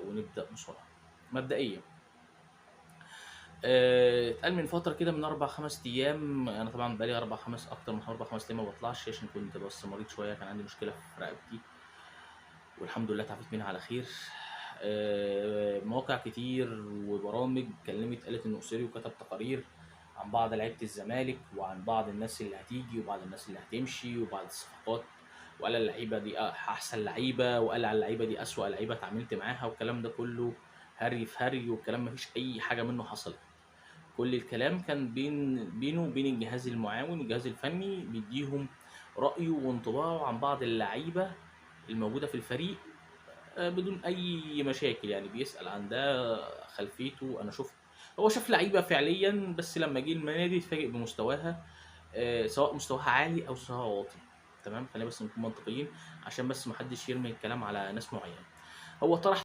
ونبدأ بسرعة. مبدئيا اتقال من فترة كده من 4-5 أيام، أنا طبعا بقالي أكتر من 4-5 أيام ما بطلعش عشان كنت بس مريض شوية، كان عندي مشكلة في رقبتي والحمد لله تعافيت منها على خير. مواقع كتير وبرامج قالت إنه أسيري، وكتب تقارير عن بعض لعيبة الزمالك وعن بعض الناس اللي هتيجي وبعض الناس اللي هتمشي وبعض الصفقات، وقال اللعيبة دي أحسن لعيبة، وقال على اللعيبة دي أسوأ لعيبة اتعاملت معاها، والكلام ده كله هري في هري، والكلام مفيش أي حاجة منه حصلت. كل الكلام كان بينه وبين الجهاز المعاون والجهاز الفني، بيديهم رأيه وانطباعه عن بعض اللعيبة الموجودة في الفريق بدون أي مشاكل. يعني بيسأل عن ده خلفيته. أنا هو شاف لعيبة فعليا، بس لما جه النادي اتفاجئ بمستواها، سواء مستواها عالي أو مستواها واطي. تمام، خلينا بس نكون منطقيين عشان بس محدش يرمي الكلام على ناس معينة. هو طرح